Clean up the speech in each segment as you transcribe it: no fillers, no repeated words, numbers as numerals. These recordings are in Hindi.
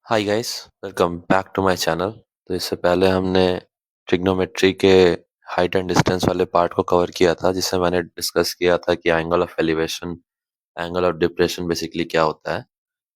Hi guys, welcome back to my channel. तो इससे पहले हमने ट्रिग्नोमेट्री के हाइट एंड डिस्टेंस वाले पार्ट को कवर किया था, जिससे मैंने डिस्कस किया था कि angle of elevation, angle of depression basically क्या होता है।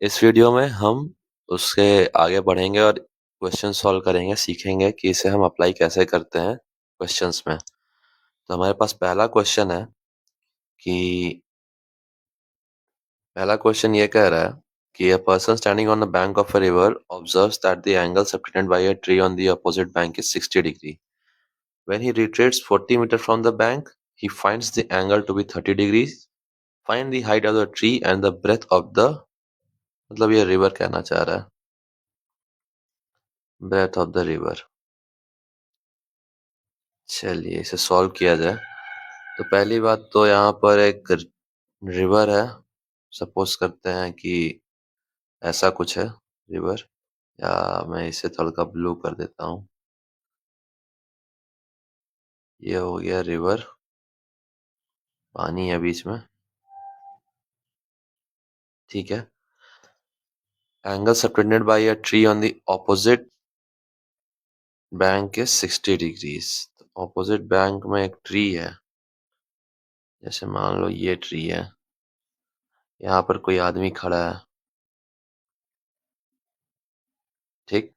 इस वीडियो में हम उसके आगे बढ़ेंगे और क्वेश्चन सॉल्व करेंगे, सीखेंगे कि इसे हम अप्लाई कैसे करते हैं क्वेश्चंस में। तो हमारे पास कि पहला क्वेश्चन ये कह रहा है कि a person standing on the bank of a river observes that the angle subtended by a tree on the opposite bank is 60 degree. When he retreats 40 meters from the bank, he finds the angle to be 30 degrees. Find the height of the tree and the breadth of the मतलब ये रिवर कहना चाह रहा है, breadth of the river। चलिए इसे सॉल्व किया जाए। तो पहली बात तो यहाँ पर एक रिवर है, सपोज करते हैं कि ऐसा कुछ है रिवर, या मैं इसे थोड़ा ब्लू कर देता हूँ। ये हो गया रिवर, पानी है बीच में, ठीक है। Angle subtended bye a tree on the opposite bank is 60 degrees. Opposite bank में एक ट्री है, जैसे मान लो ये ट्री है, यहाँ पर कोई आदमी खड़ा है, ठीक।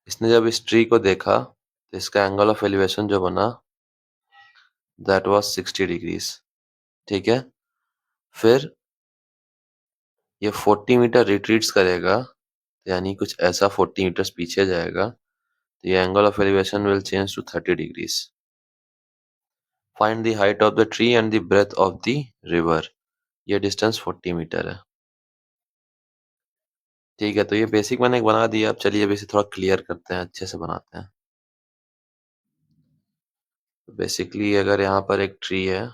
इसने जब इस ट्री को देखा तो इसका एंगल ऑफ एलिवेशन जो बना दैट वाज 60 डिग्रीज, ठीक है। फिर ये 40 मीटर रिट्रीट्स करेगा, यानी कुछ ऐसा 40 मीटर्स पीछे जाएगा, तो ये angle of elevation will change to 30 degrees. Find the height of the tree and the breadth of the river. ये डिस्टेंस 40 मीटर है, ठीक है। तो ये बेसिक मैंने बना दिया। अब चलिए अब इसे थोड़ा क्लियर करते हैं, अच्छे से बनाते हैं। तो बेसिकली अगर यहाँ पर एक ट्री है,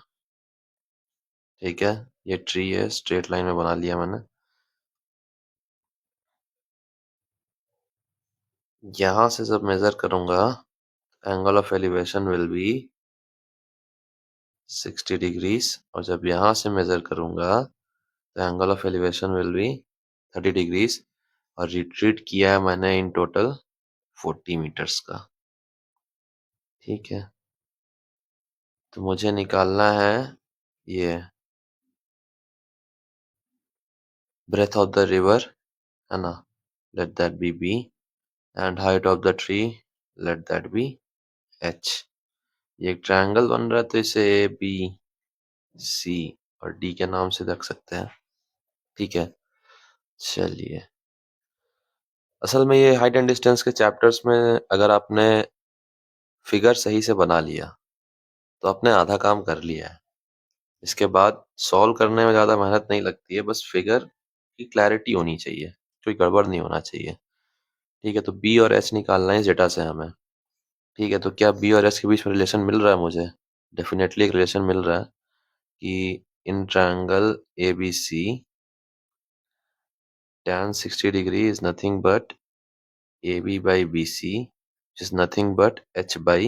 ठीक है, ये ट्री है, स्ट्रेट लाइन में बना लिया मैंने। यहाँ से जब मेजर करूंगा, angle of elevation will be 60 degrees, और जब यहाँ से मेजर करूंगा तो angle of elevation will be 30 degrees. और रिट्रीट किया है मैंने इन टोटल 40 मीटर्स का, ठीक है। तो मुझे निकालना है ये ब्रेथ ऑफ द रिवर, है ना, let that be B, and height of the tree let that be H. ये एक ट्रायंगल बन रहा है, तो इसे ए बी सी और डी के नाम से रख सकते हैं, ठीक है। चलिए, असल में ये हाइट एंड डिस्टेंस के चैप्टर्स में अगर आपने फिगर सही से बना लिया तो आपने आधा काम कर लिया है। इसके बाद सॉल्व करने में ज़्यादा मेहनत नहीं लगती है, बस फिगर की क्लैरिटी होनी चाहिए, कोई गड़बड़ नहीं होना चाहिए, ठीक है। तो बी और एच निकालना है इस डेटा से हमें, ठीक है। तो क्या बी और एच के बीच में रिलेशन मिल रहा है मुझे? डेफिनेटली एक रिलेशन मिल रहा है कि in triangle A B C tan 60 degree is nothing but AB by BC, which is nothing but H by,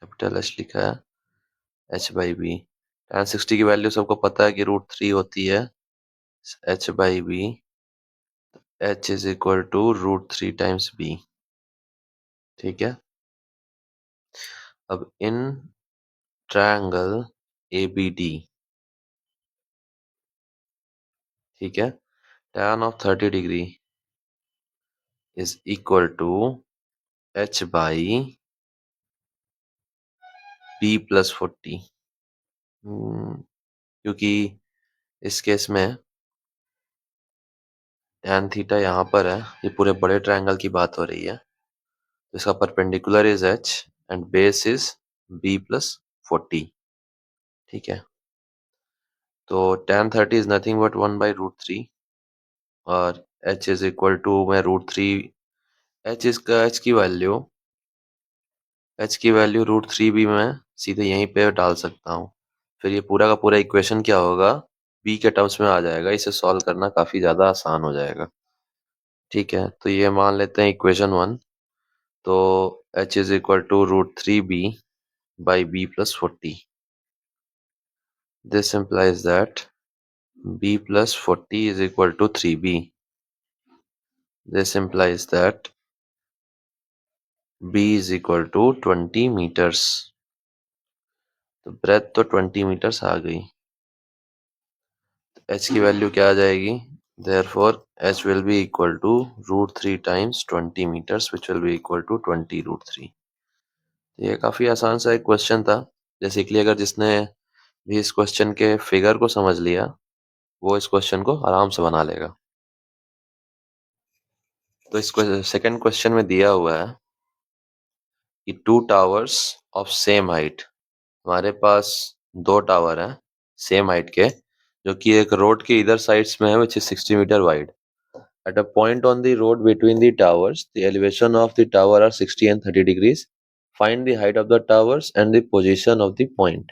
capital H लिखा है, H by B। tan 60 की वैल्यू सबको पता है कि √3 होती है, H by B, H is equal to √3 times B, ठीक है। अब इन ट्रायंगल ABD, ठीक है, tan of 30 degree is equal to H by B plus 40, क्योंकि इस केस में tan थीटा यहाँ पर है, ये पूरे बड़े ट्रायंगल की बात हो रही है, तो इसका perpendicular is H and base is B plus 40, ठीक है। तो tan 30 इज नथिंग बट 1/√3, और H इज इक्वल टू, मैं √3, H की वैल्यू, √3 भी मैं सीधे यहीं पे डाल सकता हूँ। फिर ये पूरा का पूरा इक्वेशन क्या होगा, B के टर्म्स में आ जाएगा, इसे सॉल्व करना काफ़ी ज़्यादा आसान हो जाएगा, ठीक है। तो ये मान लेते हैं इक्वेशन 1। तो H is equal to √3B by B plus 40। This implies that B plus 40 is equal to 3B, This implies that B is equal to 20 meters. तो ब्रेथ तो 20 meters आ गई। h की वैल्यू क्या आ जाएगी? Therefore h will be equal to √3 times 20 meters, which will be equal to 20√3। ये काफी आसान सा एक क्वेश्चन था। बेसिकली अगर जिसने भी इस क्वेश्चन के फिगर को समझ लिया, वो इस क्वेश्चन को आराम से बना लेगा। तो इस सेकंड क्वेश्चन में दिया हुआ है कि 2 टावर्स ऑफ सेम हाइट। हमारे पास 2 टावर हैं सेम हाइट के, जो कि एक रोड के इधर साइड्स में है, which is 60 metre wide. At a point on the road between the towers, the elevation of the tower are 60 and 30 degrees. Find the height of the towers and the position of the point.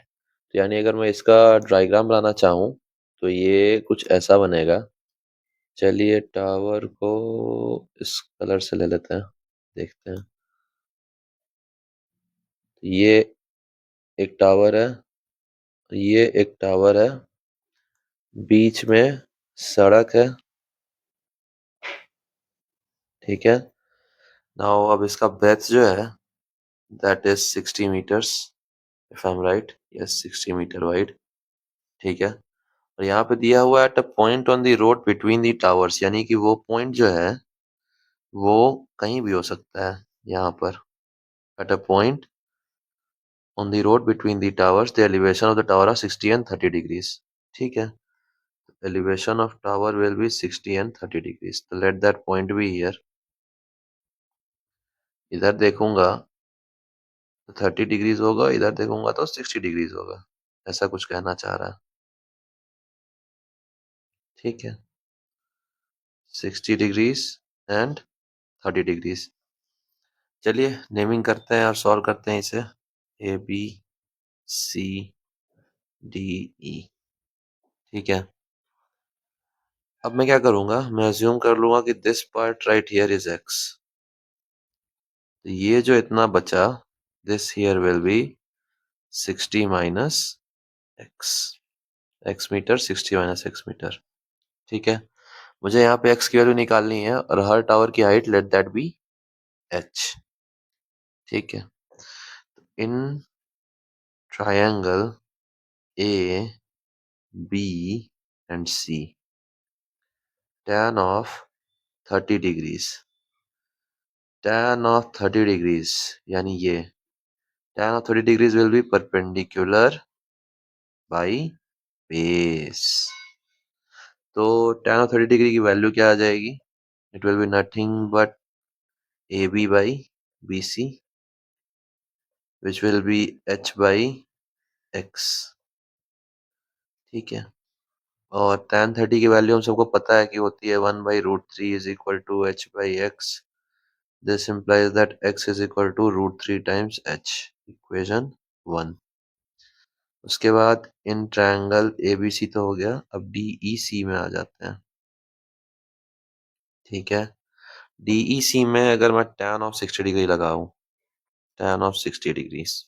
तो यानी अगर मैं इसका डायग्राम बनाना चाहूँ तो ये कुछ ऐसा बनेगा। चलिए टावर को इस कलर से ले लेते हैं, देखते हैं। ये एक टावर है, ये एक टावर है, बीच में सड़क है, ठीक है। नाउ अब इसका ब्रेथ जो है that is 60 metres, if I am right, yes 60 metre wide, ठीक है। और यहाँ पे दिया हुआ है at a point on the road between the towers, यानी कि वो पॉइंट जो है वो कहीं भी हो सकता है। यहाँ पर at a point on the road between the towers the elevation of the tower are 60 and 30 degrees, ठीक है। Elevation of tower will be 60 and 30 degrees. तो let that point be here. इधर देखूंगा तो 30 डिग्रीज होगा, इधर देखूंगा तो 60 डिग्रीज होगा, ऐसा कुछ कहना चाह रहा है, ठीक है। 60 डिग्रीज एंड 30 डिग्रीज। चलिए नेमिंग करते हैं और सॉल्व करते हैं इसे। ए बी सी डी ई, ठीक है। अब मैं क्या करूंगा, मैं अज्यूम कर लूंगा कि this part right here is X. ये जो इतना बचा, this here will be 60 minus X. X metre 60 minus X metre, ठीक है। मुझे यहाँ पे एक्स की वैल्यू निकालनी है और हर टावर की height let that be H, ठीक है। In triangle A B and C, tan of 30 degrees, tan of 30 degrees यानी ये tan of 30 degrees will be perpendicular by base. तो tan of 30 डिग्री की वैल्यू क्या आ जाएगी? It will be nothing but A B by B C, which will be H by X, ठीक है। और tan 30 की वैल्यू हम सबको पता है कि होती है 1/√3 is equal to H by X. This implies that x is equal to √3 times h, equation 1। उसके बाद इन ट्रायंगल एबीसी तो हो गया, अब डीईसी में आ जाते हैं, ठीक है। डीईसी में अगर मैं tan ऑफ 60 डिग्री लगाऊं, tan ऑफ 60 डिग्रीज,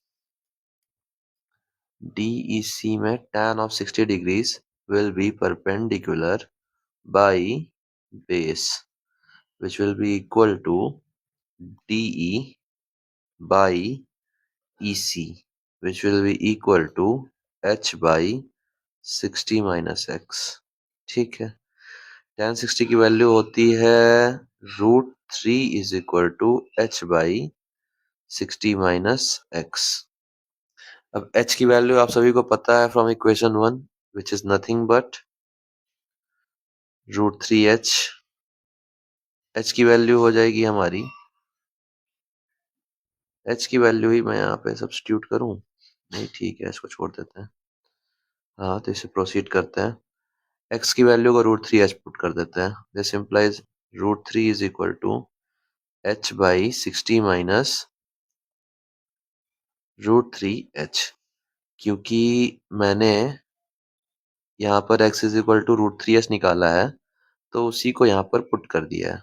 डीईसी में tan of 60 degrees will be perpendicular by base, which will be equal to DE by EC, which will be equal to H by 60 minus x, ठीक है। tan 60 की वैल्यू होती है √3 is equal to H by 60 minus X. अब h की वैल्यू आप सभी को पता है from equation 1, which is nothing but √3h। h की वैल्यू हो जाएगी हमारी, h की वैल्यू ही मैं यहाँ पे सब्स्टिट्यूट करूँ, नहीं ठीक है इसको छोड़ देते हैं। हाँ तो इसे प्रोसीड करते हैं। x की वैल्यू को √3h पुट कर देते हैं। This implies √3 is equal to h by 60 minus √3h, क्योंकि मैंने यहाँ पर x is equal to √3h निकाला है तो उसी को यहाँ पर पुट कर दिया है।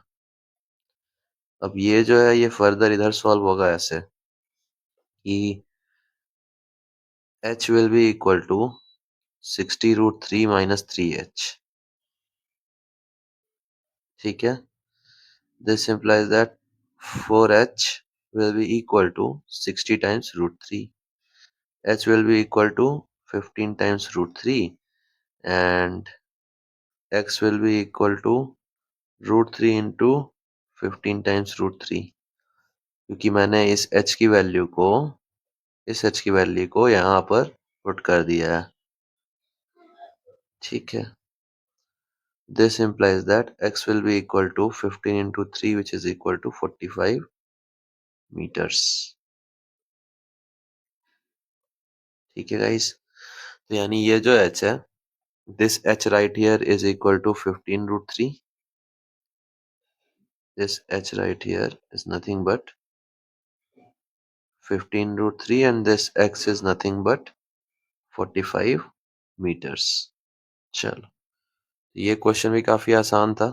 अब ये जो है ये फर्दर इधर सॉल्व होगा ऐसे कि h will be equal to 60√3 minus 3h, ठीक है। This implies that 4h will be equal to 60 times root 3. H will be equal to 15 times root 3 and x will be equal to root 3 into 15 times root 3, क्योंकि मैंने इस h की वैल्यू को यहाँ पर पुट कर दिया है। ठीक है, this implies that x will be equal to 15 into 3 which is equal to 45 meters। ठीक है गाइस, तो यानी ये जो h है, this h right here is equal to 15 root 3, this h right here is nothing but 15 root 3 and this x is nothing but 45 meters। चलो, ये क्वेश्चन भी काफी आसान था।